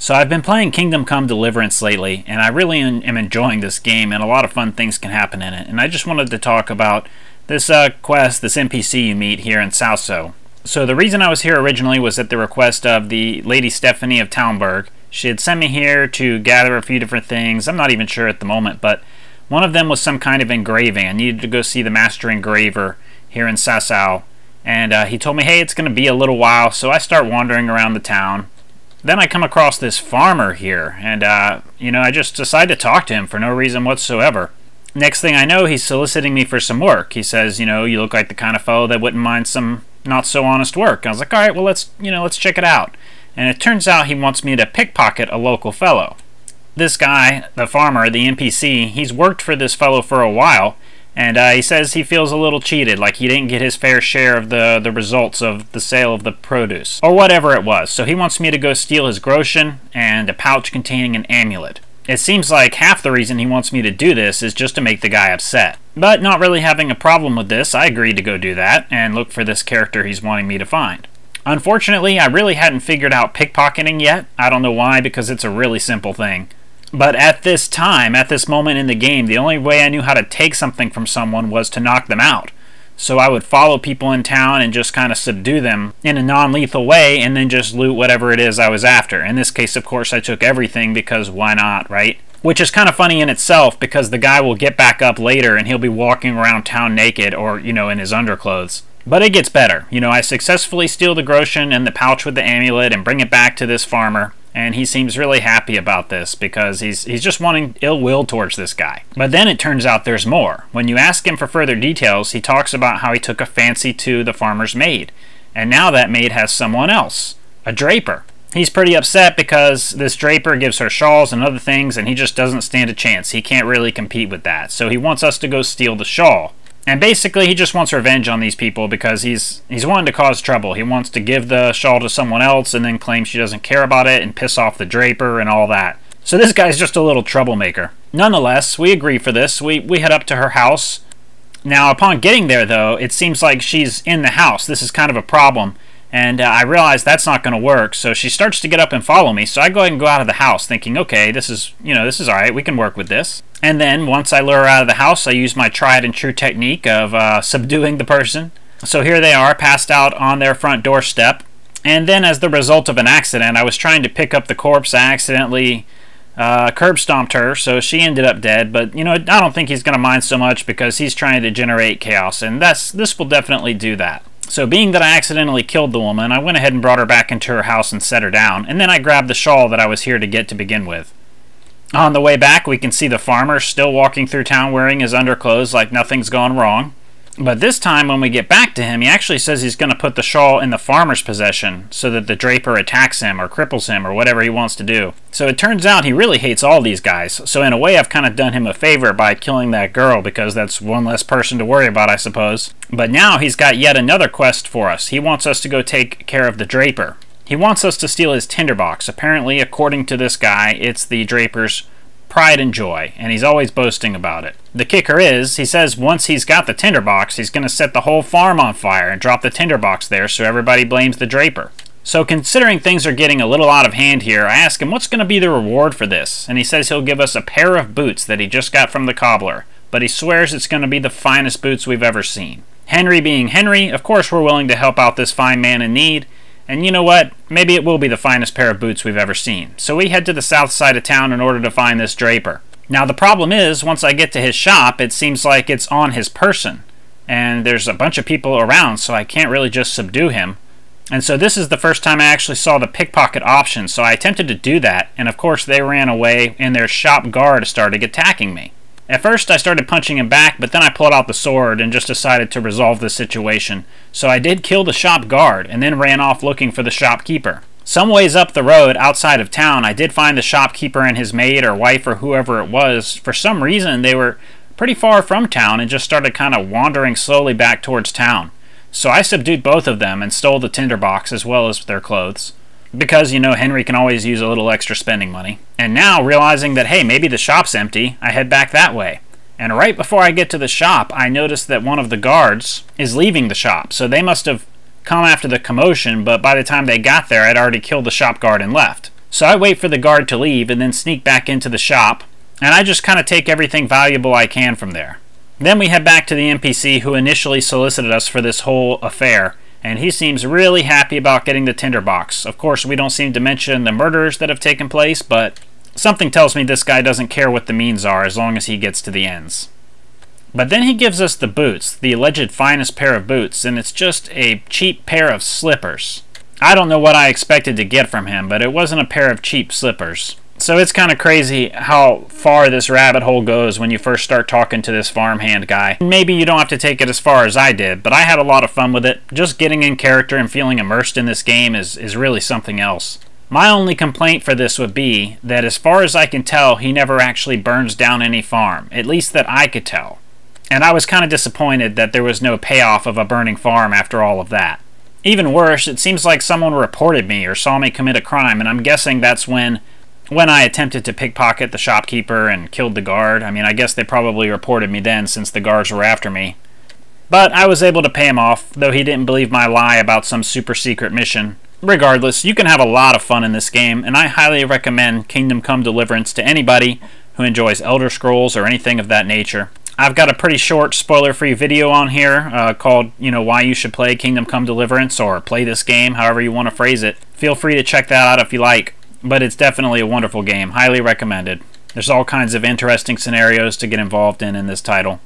So I've been playing Kingdom Come Deliverance lately, and I really am enjoying this game, and a lot of fun things can happen in it. And I just wanted to talk about this quest, this NPC you meet here in Southso. So the reason I was here originally was at the request of the Lady Stephanie of Townburg. She had sent me here to gather a few different things. I'm not even sure at the moment, but one of them was some kind of engraving. I needed to go see the master engraver here in Sasau, and he told me, hey, it's going to be a little while, so I start wandering around the town. Then I come across this farmer here, and, I just decide to talk to him for no reason whatsoever. Next thing I know, he's soliciting me for some work. He says, you look like the kind of fellow that wouldn't mind some not-so-honest work. I was like, all right, well, let's check it out. And it turns out he wants me to pickpocket a local fellow. This guy, the farmer, the NPC, he's worked for this fellow for a while, and he says he feels a little cheated, like he didn't get his fair share of the results of the sale of the produce, or whatever it was. So he wants me to go steal his groschen and a pouch containing an amulet. It seems like half the reason he wants me to do this is just to make the guy upset. But not really having a problem with this, I agreed to go do that and look for this character he's wanting me to find. Unfortunately, I really hadn't figured out pickpocketing yet. I don't know why, because it's a really simple thing. But at this time, at this moment in the game, the only way I knew how to take something from someone was to knock them out. So I would follow people in town and just kind of subdue them in a non-lethal way and then just loot whatever it is I was after. In this case, of course, I took everything because why not, right? Which is kind of funny in itself because the guy will get back up later and he'll be walking around town naked or, in his underclothes. But it gets better. I successfully steal the groschen and the pouch with the amulet and bring it back to this farmer. And he seems really happy about this because he's just wanting ill will towards this guy. But then it turns out there's more. When you ask him for further details, he talks about how he took a fancy to the farmer's maid. And now that maid has someone else, a draper. He's pretty upset because this draper gives her shawls and other things and he just doesn't stand a chance. He can't really compete with that. So he wants us to go steal the shawl. And basically, he just wants revenge on these people because he's wanting to cause trouble. He wants to give the shawl to someone else and then claim she doesn't care about it and piss off the draper and all that. So this guy's just a little troublemaker. Nonetheless, we agree for this. We head up to her house. Now, upon getting there, though, it seems like she's in the house. This is kind of a problem. And I realize that's not going to work, so she starts to get up and follow me. So I go ahead and go out of the house thinking, okay, this is all right. We can work with this. And then once I lure her out of the house, I use my tried and true technique of subduing the person. So here they are, passed out on their front doorstep. And then as the result of an accident, I was trying to pick up the corpse. I accidentally curb stomped her, so she ended up dead. But, I don't think he's going to mind so much because he's trying to generate chaos. And this will definitely do that. So being that I accidentally killed the woman, I went ahead and brought her back into her house and set her down. And then I grabbed the shawl that I was here to get to begin with. On the way back, we can see the farmer still walking through town wearing his underclothes like nothing's gone wrong. But this time, when we get back to him, he actually says he's going to put the shawl in the farmer's possession so that the draper attacks him or cripples him or whatever he wants to do. So it turns out he really hates all these guys. So in a way, I've kind of done him a favor by killing that girl because that's one less person to worry about, I suppose. But now he's got yet another quest for us. He wants us to go take care of the draper. He wants us to steal his tinderbox. Apparently, according to this guy, it's the draper's pride and joy, and he's always boasting about it. The kicker is, he says once he's got the tinderbox, he's going to set the whole farm on fire and drop the tinderbox there so everybody blames the draper. So considering things are getting a little out of hand here, I ask him what's going to be the reward for this, and he says he'll give us a pair of boots that he just got from the cobbler, but he swears it's going to be the finest boots we've ever seen. Henry being Henry, of course we're willing to help out this fine man in need. And you know what? Maybe it will be the finest pair of boots we've ever seen. So we head to the south side of town in order to find this draper. Now the problem is, once I get to his shop, it seems like it's on his person. And there's a bunch of people around, so I can't really just subdue him. And so this is the first time I actually saw the pickpocket option, so I attempted to do that, and of course they ran away and their shop guard started attacking me. At first I started punching him back, but then I pulled out the sword and just decided to resolve the situation. So I did kill the shop guard and then ran off looking for the shopkeeper. Some ways up the road outside of town, I did find the shopkeeper and his maid or wife or whoever it was. For some reason they were pretty far from town and just started kind of wandering slowly back towards town. So I subdued both of them and stole the tinderbox as well as their clothes. Because, Henry can always use a little extra spending money. And now, realizing that, hey, maybe the shop's empty, I head back that way. And right before I get to the shop, I notice that one of the guards is leaving the shop. So they must have come after the commotion, but by the time they got there, I'd already killed the shop guard and left. So I wait for the guard to leave and then sneak back into the shop, and I just kind of take everything valuable I can from there. Then we head back to the NPC who initially solicited us for this whole affair, and he seems really happy about getting the tinderbox. Of course, we don't seem to mention the murders that have taken place, but something tells me this guy doesn't care what the means are as long as he gets to the ends. But then he gives us the boots, the alleged finest pair of boots, and it's just a cheap pair of slippers. I don't know what I expected to get from him, but it wasn't a pair of cheap slippers. So it's kind of crazy how far this rabbit hole goes when you first start talking to this farmhand guy. Maybe you don't have to take it as far as I did, but I had a lot of fun with it. Just getting in character and feeling immersed in this game is really something else. My only complaint for this would be that as far as I can tell, he never actually burns down any farm, at least that I could tell. And I was kind of disappointed that there was no payoff of a burning farm after all of that. Even worse, it seems like someone reported me or saw me commit a crime, and I'm guessing that's when I attempted to pickpocket the shopkeeper and killed the guard. I mean, I guess they probably reported me then since the guards were after me. But I was able to pay him off, though he didn't believe my lie about some super secret mission. Regardless, you can have a lot of fun in this game, and I highly recommend Kingdom Come Deliverance to anybody who enjoys Elder Scrolls or anything of that nature. I've got a pretty short spoiler-free video on here called, why you should play Kingdom Come Deliverance or play this game, however you want to phrase it. Feel free to check that out if you like, but it's definitely a wonderful game. Highly recommended. There's all kinds of interesting scenarios to get involved in this title.